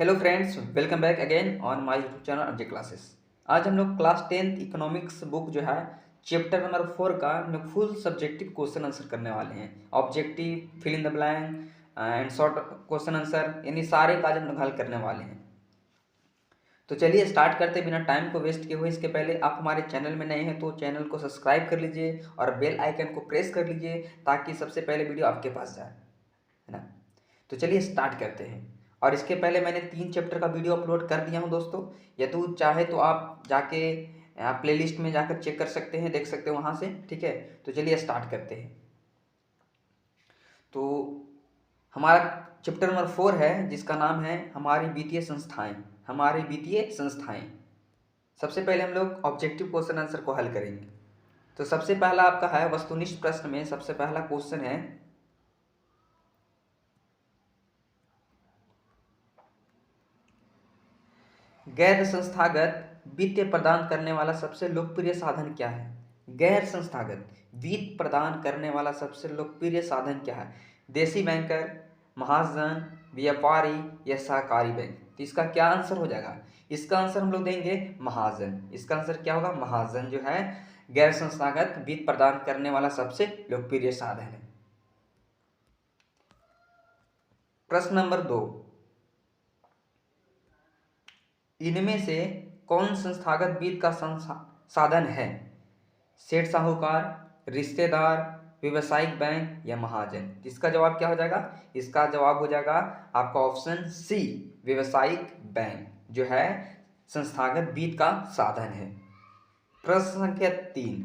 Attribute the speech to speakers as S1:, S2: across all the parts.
S1: Hello friends, welcome back again on my YouTube channel Ajay classes. आज हम लोग class 10th economics book जो है चैप्टर नंबर 4 का हम लोग फुल सब्जेक्टिव क्वेश्चन आंसर करने वाले हैं। Objective, fill in the blank and short question answer, यानी सारे काज हम लोग हल करने वाले हैं। तो चलिए स्टार्ट करते बिना टाइम को वेस्ट किए हुए। इसके पहले आप हमारे चैनल में नए हैं तो चैनल को सब्सक्राइब कर लीजिए और बेल आइकन को प्रेस कर लीजिए ताकि सबसे पहले वीडियो आपके पास जाए, है ना। तो चलिए स्टार्ट करते हैं। और इसके पहले मैंने 3 चैप्टर का वीडियो अपलोड कर दिया हूं दोस्तों। यदि चाहे तो आप जाके प्लेलिस्ट में जाकर चेक कर सकते हैं, देख सकते हैं वहां से, ठीक है। तो चलिए स्टार्ट करते हैं। तो हमारा चैप्टर नंबर 4 है जिसका नाम है हमारी वित्तीय संस्थाएं। हमारी वित्तीय संस्थाएं। सबसे पहले हम लोग ऑब्जेक्टिव क्वेश्चन आंसर को हल करेंगे। तो सबसे पहला आपका है वस्तुनिष्ठ प्रश्न में सबसे पहला क्वेश्चन है, गैर संस्थागत वित्त प्रदान करने वाला सबसे लोकप्रिय साधन क्या है। गैर संस्थागत वित्त प्रदान करने वाला सबसे लोकप्रिय साधन क्या है। देसी बैंकर, महाजन, व्यापारी या सहकारी बैंक। तो इसका क्या आंसर हो जाएगा। इसका आंसर हम लोग देंगे महाजन। इसका आंसर क्या होगा, महाजन जो है गैर संस्थागत वित्त प्रदान करने वाला सबसे लोकप्रिय साधन है। प्रश्न नंबर 2, इनमें से कौन संस्थागत वित्त का साधन है। सेठ साहूकार, रिश्तेदार, व्यवसायिक बैंक या महाजन। इसका जवाब क्या हो जाएगा। इसका जवाब हो जाएगा आपका ऑप्शन सी, व्यवसायिक बैंक जो है संस्थागत वित्त का साधन है। प्रश्न संख्या 3,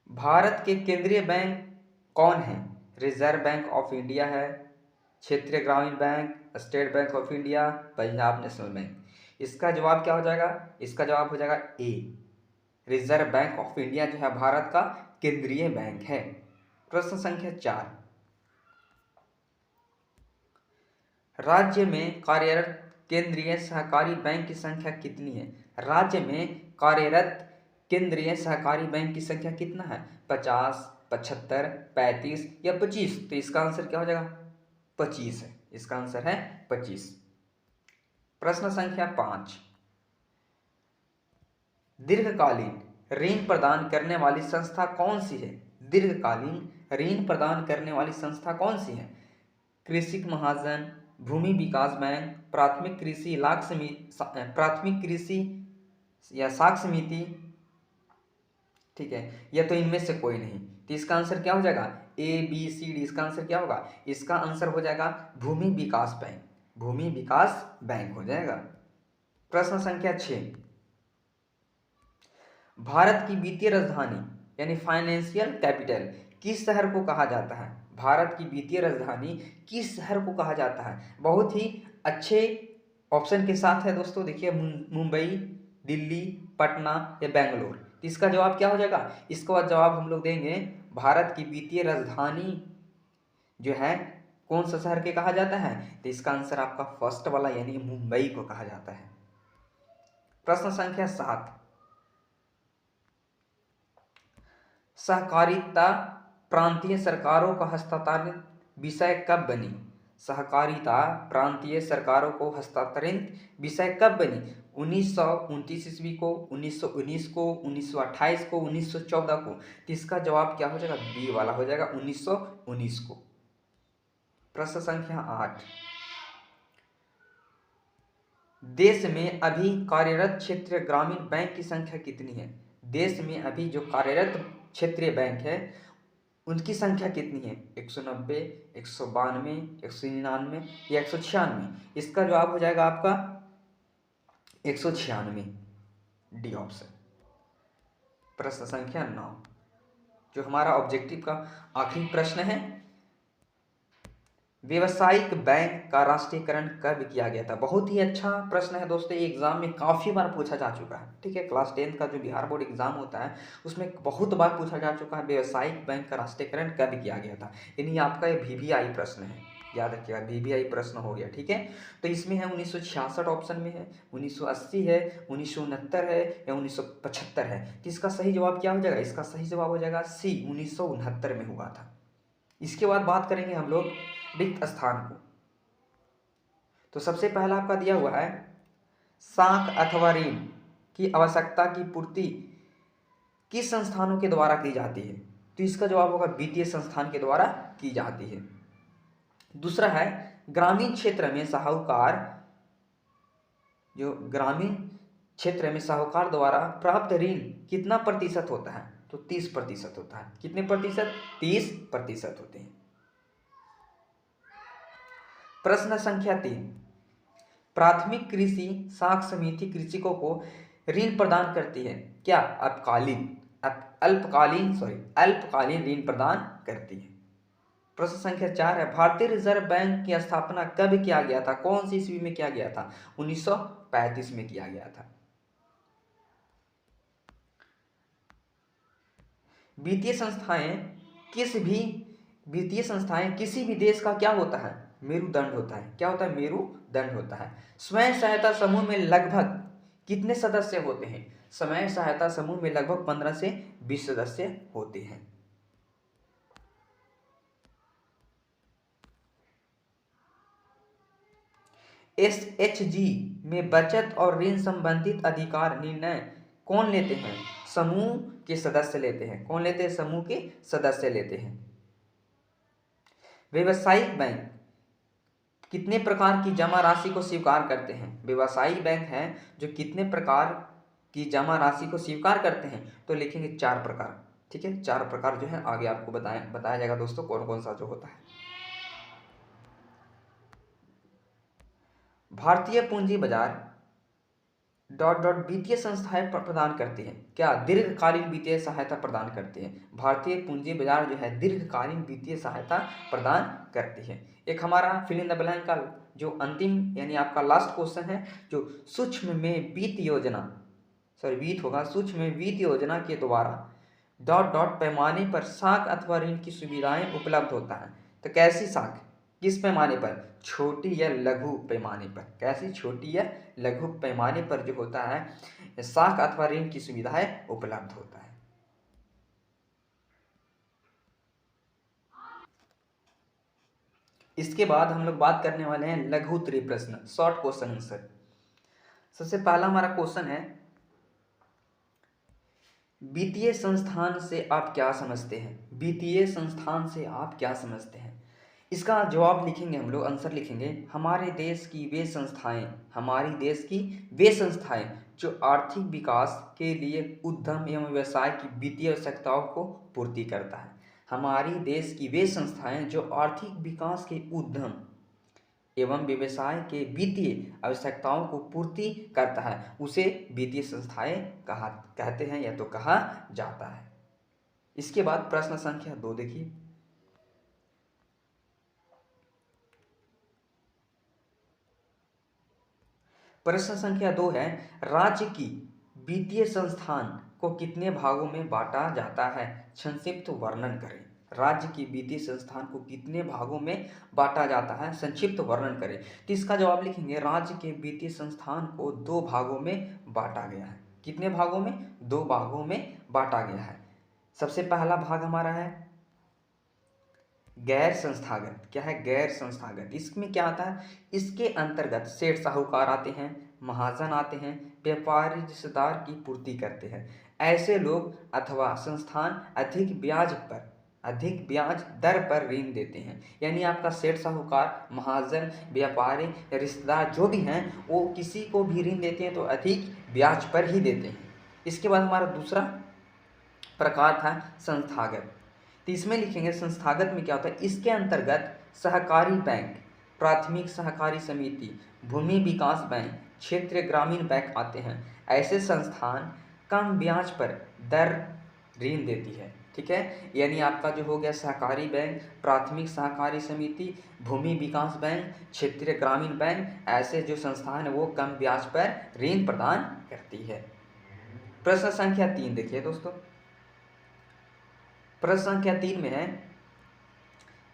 S1: भारत के केंद्रीय बैंक कौन है। रिजर्व बैंक ऑफ इंडिया है, क्षेत्रीय ग्रामीण bank, state bank of India, Punjab national bank. इसका जवाब क्या हो जाएगा। इसका जवाब हो जाएगा ए, रिजर्व बैंक ऑफ इंडिया जो है भारत का केंद्रीय बैंक है। प्रश्न संख्या 4, राज्य में कार्यरत केंद्रीय सहकारी बैंक की संख्या कितनी है। राज्य में कार्यरत केंद्रीय सहकारी बैंक की संख्या कितना है। 50, 75, 35 या 25। तो इसका आंसर क्या हो जाएगा, 25 है। इसका आंसर है 25। प्रश्न संख्या 5, दीर्घकालीन ऋण प्रदान करने वाली संस्था कौन सी है। दीर्घकालीन ऋण प्रदान करने वाली संस्था कौन सी है। कृषि महाजन, भूमि विकास बैंक, प्राथमिक कृषि या साख समिति, ठीक है। या तो इनमें से कोई नहीं। तो इसका आंसर क्या हो जाएगा, ए बी सी डी। इसका आंसर क्या होगा। इसका आंसर हो जाएगा भूमि विकास बैंक। भूमि विकास बैंक हो जाएगा। प्रश्न संख्या 6, भारत की वित्तीय राजधानी यानी फाइनेंशियल कैपिटल किस शहर को कहा जाता है। भारत की वित्तीय राजधानी किस शहर को कहा जाता है। बहुत ही अच्छे ऑप्शन के साथ है दोस्तों। देखिए, मुंबई, दिल्ली, पटना या बेंगलोर। इसका जवाब क्या हो जाएगा। इसका जवाब हम लोग देंगे भारत की वित्तीय राजधानी जो है कौन सा शहर के कहा जाता है। तो इसका आंसर आपका फर्स्ट वाला यानी मुंबई को कहा जाता है। प्रश्न संख्या 7, सहकारिता प्रांतीय सरकारों का हस्तांतरित विषय कब बनी। सहकारिता प्रांतीय सरकारों को हस्तांतरित विषय कब बनी। 1929 ईस्वी को, 1919 को, 1928 को, 1914 को। तो इसका जवाब क्या हो जाएगा, बी वाला हो जाएगा, 1919 को। प्रश्न संख्या 8, देश में अभी कार्यरत क्षेत्रीय ग्रामीण बैंक की संख्या कितनी है। देश में अभी जो कार्यरत क्षेत्रीय बैंक है उनकी संख्या कितनी है। 190, 192, 199 या 196। इसका जवाब हो जाएगा आपका 196, डी ऑप्शन। प्रश्न संख्या 9, जो हमारा ऑब्जेक्टिव का आखिरी प्रश्न है, व्यवसायिक बैंक का राष्ट्रीयकरण कब किया गया था। बहुत ही अच्छा प्रश्न है दोस्तों। ये एग्जाम में काफ़ी बार पूछा जा चुका है, ठीक है। क्लास 10 का जो बिहार बोर्ड एग्जाम होता है उसमें बहुत बार पूछा जा चुका है, व्यवसायिक बैंक का राष्ट्रीयकरण कब किया गया था। यानी आपका ये VVI प्रश्न है, याद रखिएगा, VVI प्रश्न हो गया, ठीक है। तो इसमें है 1966 ऑप्शन में है, 1980 है, 1969 है या 1975 है। तो इसका सही जवाब क्या हो जाएगा। इसका सही जवाब हो जाएगा सी, 1969 में हुआ था। इसके बाद बात करेंगे हम लोग रिक्त स्थान को। तो सबसे पहला आपका दिया हुआ है साख अथवा ऋण की आवश्यकता की पूर्ति किस संस्थानों के द्वारा की जाती है? तो इसका जवाब होगा वित्तीय संस्थान के द्वारा की जाती है। दूसरा है ग्रामीण क्षेत्र में साहूकार, जो ग्रामीण क्षेत्र में साहूकार द्वारा प्राप्त ऋण कितना प्रतिशत होता है? तो 30% होता है। कितने प्रतिशत? 30% होते हैं। प्रश्न संख्या 3, प्राथमिक कृषि साख समिति कृषकों को ऋण प्रदान करती है, क्या अल्पकालीन ऋण प्रदान करती है। प्रश्न संख्या 4 है भारतीय रिजर्व बैंक की स्थापना कब किया गया था? कौन सी ईस्वी में किया गया था? 1935 में किया गया था। वित्तीय संस्थाएं किसी भी देश का क्या होता है? मेरुदंड होता है। क्या होता है? मेरुदंड होता है। स्वयं सहायता समूह में लगभग कितने सदस्य होते हैं? स्वयं सहायता समूह में लगभग 15 से 20 सदस्य होते हैं। SHG में बचत और ऋण संबंधित अधिकार निर्णय कौन लेते हैं? समूह के सदस्य लेते हैं। कौन लेते हैं? समूह के सदस्य लेते हैं। व्यवसायिक बैंक कितने प्रकार की जमा राशि को स्वीकार करते हैं? व्यवसायिक बैंक है जो कितने प्रकार की जमा राशि को स्वीकार करते हैं? तो लिखेंगे 4 प्रकार। ठीक है, 4 प्रकार जो है आगे आपको बताया जाएगा दोस्तों कौन कौन सा जो होता है। भारतीय पूंजी बाजार वित्तीय संस्थाएं प्रदान करती हैं, क्या? दीर्घकालीन वित्तीय सहायता प्रदान करती है। भारतीय पूंजी बाजार जो है दीर्घकालीन वित्तीय सहायता प्रदान करती है। एक हमारा फिल इन द ब्लैंक का जो अंतिम यानी आपका लास्ट क्वेश्चन है, जो सूक्ष्म वित्त योजना के द्वारा पैमाने पर साख अथवा ऋण की सुविधाएं उपलब्ध होता है। तो कैसी साख? किस पैमाने पर? छोटी या लघु पैमाने पर। कैसी? छोटी या लघु पैमाने पर जो होता है साख अथवा ऋण की सुविधाएं उपलब्ध होता है। इसके बाद हम लोग बात करने वाले हैं लघु उत्तरीय प्रश्न, शॉर्ट क्वेश्चन आंसर। सबसे पहला हमारा क्वेश्चन है वित्तीय संस्थान से आप क्या समझते हैं? वित्तीय संस्थान से आप क्या समझते हैं? इसका जवाब लिखेंगे हम लोग, आंसर लिखेंगे हमारे देश की वे संस्थाएं जो आर्थिक विकास के लिए उद्यम एवं व्यवसाय की वित्तीय आवश्यकताओं को पूर्ति करता है। हमारी देश की वे संस्थाएं जो आर्थिक विकास के उद्यम एवं व्यवसाय के वित्तीय आवश्यकताओं को पूर्ति करता है, उसे वित्तीय संस्थाएं कहते हैं या तो कहा जाता है। इसके बाद प्रश्न संख्या 2 देखिए। प्रश्न संख्या 2 है राज्य की वित्तीय संस्थान को कितने भागों में बांटा जाता है? संक्षिप्त वर्णन करें। राज्य की वित्तीय संस्थान को कितने भागों में बांटा जाता है? संक्षिप्त वर्णन करें। तो इसका जवाब लिखेंगे राज्य के वित्तीय संस्थान को 2 भागों में बांटा गया है। कितने भागों में? 2 भागों में बांटा गया है। सबसे पहला भाग हमारा है गैर संस्थागत। क्या है? गैर संस्थागत। इसमें क्या आता है? इसके अंतर्गत सेठ साहूकार आते हैं, महाजन आते हैं, व्यापारी रिश्तेदार की पूर्ति करते हैं। ऐसे लोग अथवा संस्थान अधिक ब्याज दर पर ऋण देते हैं। यानी आपका सेठ साहूकार, महाजन, व्यापारी, रिश्तेदार जो भी हैं वो किसी को भी ऋण देते हैं तो अधिक ब्याज पर ही देते हैं। इसके बाद हमारा दूसरा प्रकार था संस्थागत। तो इसमें लिखेंगे संस्थागत में क्या होता है? इसके अंतर्गत सहकारी बैंक, प्राथमिक सहकारी समिति, भूमि विकास बैंक, क्षेत्रीय ग्रामीण बैंक आते हैं। ऐसे संस्थान कम ब्याज पर दर ऋण देती है। ठीक है, यानी आपका जो हो गया सहकारी बैंक, प्राथमिक सहकारी समिति, भूमि विकास बैंक, क्षेत्रीय ग्रामीण बैंक, ऐसे जो संस्थान है वो कम ब्याज पर ऋण प्रदान करती है। प्रश्न संख्या 3 देखिए दोस्तों। प्रश्न संख्या 3 में है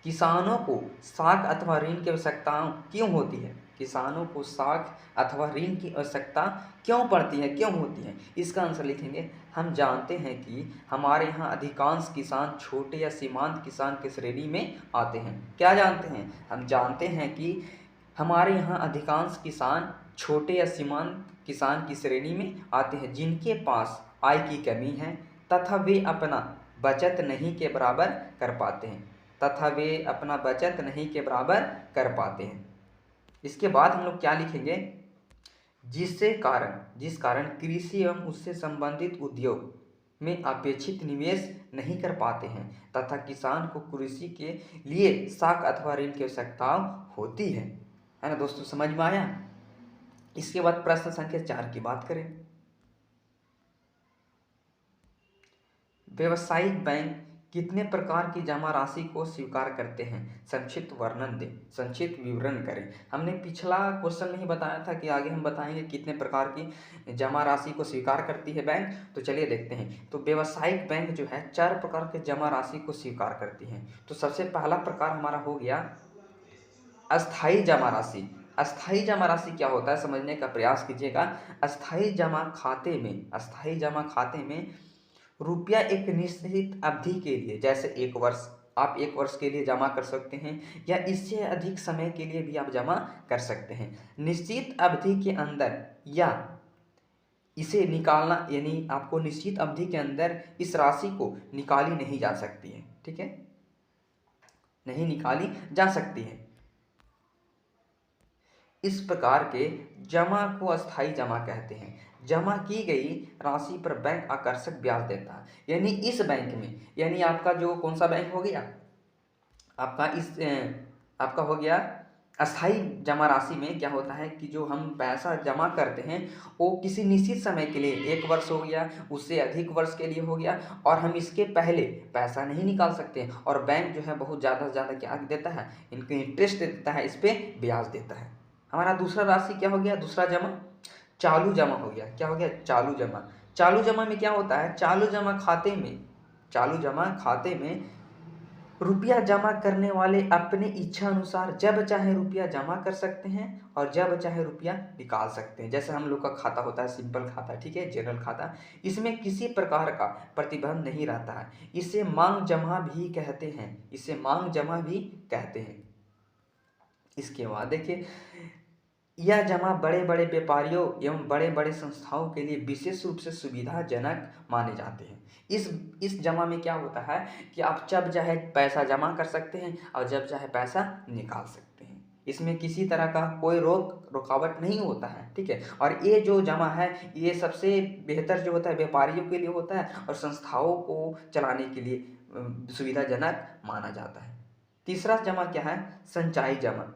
S1: किसानों को साख अथवा ऋण की आवश्यकता क्यों होती है? किसानों को साख अथवा ऋण की आवश्यकता क्यों पड़ती है, क्यों होती है? इसका आंसर लिखेंगे हम जानते हैं कि हमारे यहाँ अधिकांश किसान छोटे या सीमांत किसान की श्रेणी में आते हैं। क्या जानते हैं? हम जानते हैं कि हमारे यहाँ अधिकांश किसान छोटे या सीमांत किसान की श्रेणी में आते हैं, जिनके पास आय की कमी है तथा वे अपना बचत नहीं के बराबर कर पाते हैं इसके बाद हम लोग क्या लिखेंगे, जिस कारण कृषि एवं उससे संबंधित उद्योग में अपेक्षित निवेश नहीं कर पाते हैं तथा किसान को कृषि के लिए साख अथवा ऋण की आवश्यकता होती है ना दोस्तों, समझ में आया। इसके बाद प्रश्न संख्या 4 की बात करें। व्यावसायिक बैंक कितने प्रकार की जमा राशि को स्वीकार करते हैं, संक्षिप्त विवरण करें। हमने पिछला क्वेश्चन में ही बताया था कि आगे हम बताएंगे कितने प्रकार की जमा राशि को स्वीकार करती है बैंक। तो चलिए देखते हैं। तो व्यावसायिक बैंक जो है 4 प्रकार के जमा राशि को स्वीकार करती है। तो सबसे पहला प्रकार हमारा हो गया अस्थायी जमा राशि। अस्थायी जमा राशि क्या होता है समझने का प्रयास कीजिएगा। अस्थायी जमा खाते में रुपया एक निश्चित अवधि के लिए, जैसे 1 वर्ष, आप 1 वर्ष के लिए जमा कर सकते हैं या इससे अधिक समय के लिए भी आप जमा कर सकते हैं। निश्चित अवधि के अंदर या इसे निकालना, यानी आपको निश्चित अवधि के अंदर इस राशि को निकाली नहीं जा सकती है, ठीक है, नहीं निकाली जा सकती है। इस प्रकार के जमा को अस्थायी जमा कहते हैं। जमा की गई राशि पर बैंक आकर्षक ब्याज देता है, यानी इस बैंक में, यानी आपका जो कौन सा बैंक हो गया, आपका हो गया अस्थायी जमा राशि में क्या होता है कि जो हम पैसा जमा करते हैं वो किसी निश्चित समय के लिए, 1 वर्ष हो गया, उससे अधिक वर्ष के लिए हो गया, और हम इसके पहले पैसा नहीं निकाल सकते, और बैंक जो है बहुत ज़्यादा से ज़्यादा क्या देता है, इनको इंटरेस्ट देता है, इस पर ब्याज देता है। हमारा दूसरा राशि क्या हो गया, दूसरा जमा चालू जमा हो गया। क्या हो गया, चालू जमा। चालू जमा में क्या होता है, चालू जमा खाते में रुपया जमा करने वाले अपने इच्छा अनुसार जब चाहे रुपया जमा कर सकते हैं और जब चाहे रुपया निकाल सकते हैं। जैसे हम लोग का खाता होता है सिंपल खाता, ठीक है, जनरल खाता, इसमें किसी प्रकार का प्रतिबंध नहीं रहता है। इसे मांग जमा भी कहते हैं। इसके बाद देखिए, यह जमा बड़े बड़े व्यापारियों एवं बड़े बड़े संस्थाओं के लिए विशेष रूप से सुविधाजनक माने जाते हैं। इस जमा में क्या होता है कि आप जब चाहे पैसा जमा कर सकते हैं और जब चाहे पैसा निकाल सकते हैं। इसमें किसी तरह का कोई रुकावट नहीं होता है, ठीक है। और ये जो जमा है ये सबसे बेहतर जो होता है व्यापारियों के लिए होता है और संस्थाओं को चलाने के लिए सुविधाजनक माना जाता है। तीसरा जमा क्या है, संचयी जमा।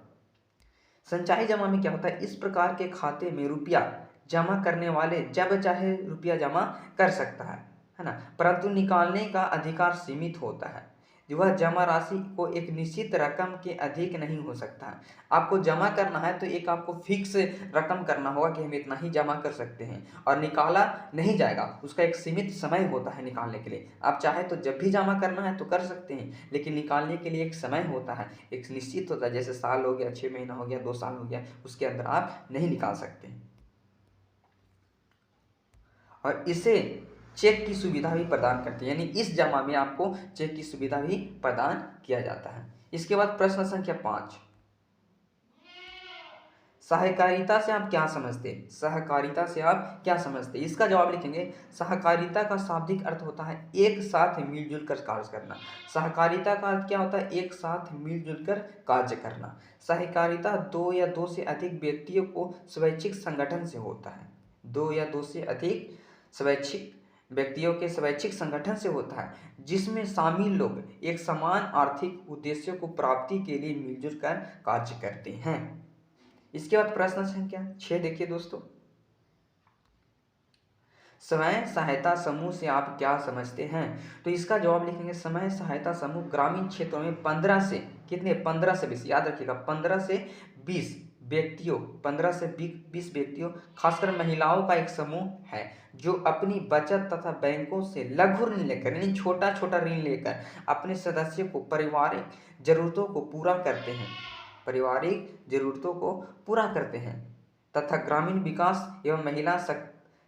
S1: संचयी जमा में क्या होता है, इस प्रकार के खाते में रुपया जमा करने वाले जब चाहे रुपया जमा कर सकता है ना, परंतु निकालने का अधिकार सीमित होता है। वह जमा राशि को एक निश्चित रकम के अधिक नहीं हो सकता है। आपको जमा करना है तो एक आपको फिक्स रकम करना होगा कि हम इतना ही जमा कर सकते हैं, और निकाला नहीं जाएगा, उसका एक सीमित समय होता है निकालने के लिए। आप चाहे तो जब भी जमा करना है तो कर सकते हैं, लेकिन निकालने के लिए एक समय होता है, एक निश्चित होता है, जैसे साल हो गया, 6 महीना हो गया, 2 साल हो गया, उसके अंदर आप नहीं निकाल सकते। और इसे चेक की सुविधा भी प्रदान करते हैं, यानी इस जमा में आपको चेक की सुविधा भी प्रदान किया जाता है। इसके बाद प्रश्न संख्या 5, सहकारिता से आप क्या समझते हैं, इसका जवाब लिखेंगे। सहकारिता का शाब्दिक अर्थ होता है एक साथ मिलजुल कर कार्य करना। सहकारिता का अर्थ क्या होता है, एक साथ मिलजुल कर कार्य करना। सहकारिता 2 या 2 से अधिक व्यक्तियों को स्वैच्छिक संगठन से होता है। 2 या 2 से अधिक स्वैच्छिक व्यक्तियों के स्वैच्छिक संगठन से होता है, जिसमें शामिल लोग एक समान आर्थिक उद्देश्यों को प्राप्ति के लिए मिलजुल कर कार्य करते हैं। इसके बाद प्रश्न संख्या 6 देखिए दोस्तों, स्वयं सहायता समूह से आप क्या समझते हैं। तो इसका जवाब लिखेंगे, स्वयं सहायता समूह ग्रामीण क्षेत्रों में 15 से 20, याद रखिएगा 15 से 20 व्यक्तियों, खासकर महिलाओं का एक समूह है जो अपनी बचत तथा बैंकों से लघु ऋण लेकर, यानी छोटा छोटा ऋण लेकर अपने सदस्यों को पारिवारिक जरूरतों को पूरा करते हैं तथा ग्रामीण विकास एवं महिला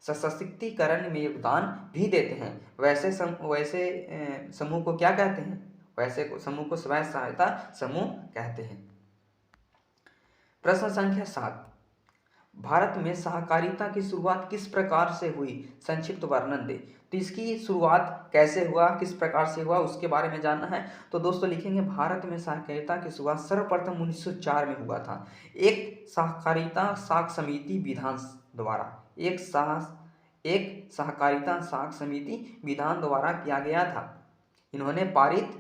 S1: सशक्तिकरण में योगदान भी देते हैं। वैसे समूह को क्या कहते हैं, समूह को स्वयं सहायता समूह कहते हैं। प्रश्न संख्या 7, भारत में सहकारिता की शुरुआत किस प्रकार से हुई, संक्षिप्त वर्णन दे। तो इसकी शुरुआत कैसे हुआ, किस प्रकार से हुआ, उसके बारे में जानना है। तो दोस्तों लिखेंगे भारत में सहकारिता की शुरुआत सर्वप्रथम 1904 में हुआ था, एक सहकारिता साख समिति विधान द्वारा। एक सहकारिता साख समिति विधान द्वारा किया गया था। इन्होंने पारित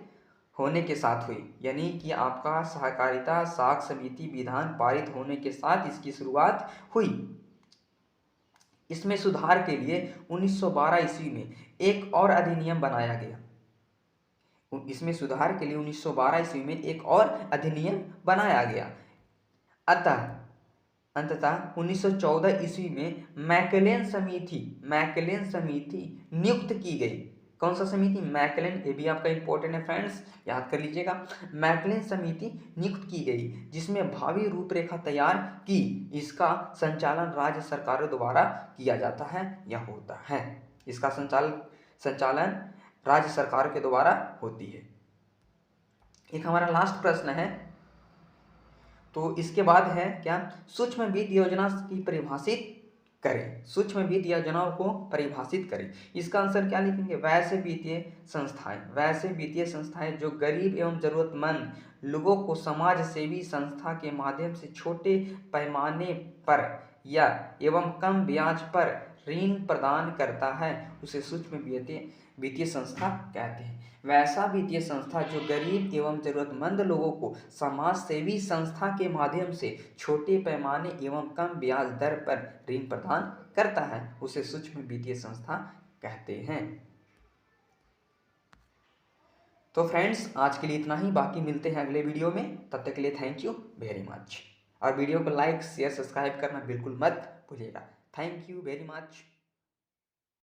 S1: होने के साथ हुई, यानी कि आपका सहकारिता साख समिति विधान पारित होने के साथ इसकी शुरुआत हुई। इसमें सुधार के लिए 1912 ईस्वी में एक और अधिनियम बनाया गया। इसमें सुधार के लिए 1912 ईस्वी में एक और अधिनियम बनाया गया। अंततः 1914 ईस्वी में मैकलेन समिति नियुक्त की गई। कौन सा समिति? मैकलेन। ये भी आपका इंपॉर्टेंट है फ्रेंड्स, याद कर लीजिएगा। मैकलेन समिति नियुक्त की गई, जिसमें भावी रूपरेखा तैयार की। इसका संचालन राज्य सरकारों द्वारा किया जाता है या होता है। इसका संचालन राज्य सरकार के द्वारा होती है। एक हमारा लास्ट प्रश्न है, तो इसके बाद है क्या, सूक्ष्म वित्त योजना की परिभाषित करें। सूक्ष्म वित्त योजनाओं को परिभाषित करें। इसका आंसर क्या लिखेंगे? वैसे वित्तीय संस्थाएं जो गरीब एवं जरूरतमंद लोगों को समाज सेवी संस्था के माध्यम से छोटे पैमाने पर या एवं कम ब्याज पर ऋण प्रदान करता है, उसे सूक्ष्म वित्तीय संस्था कहते हैं। वैसा वित्तीय संस्था जो गरीब एवं जरूरतमंद लोगों को समाज सेवी संस्था के माध्यम से छोटे पैमाने एवं कम ब्याज दर पर ऋण प्रदान करता है, उसे सूक्ष्म वित्तीय संस्था कहते हैं। तो फ्रेंड्स आज के लिए इतना ही, बाकी मिलते हैं अगले वीडियो में। तब तक के लिए थैंक यू वेरी मच। और वीडियो को लाइक शेयर सब्सक्राइब करना बिल्कुल मत भूलिएगा। Thank you very much.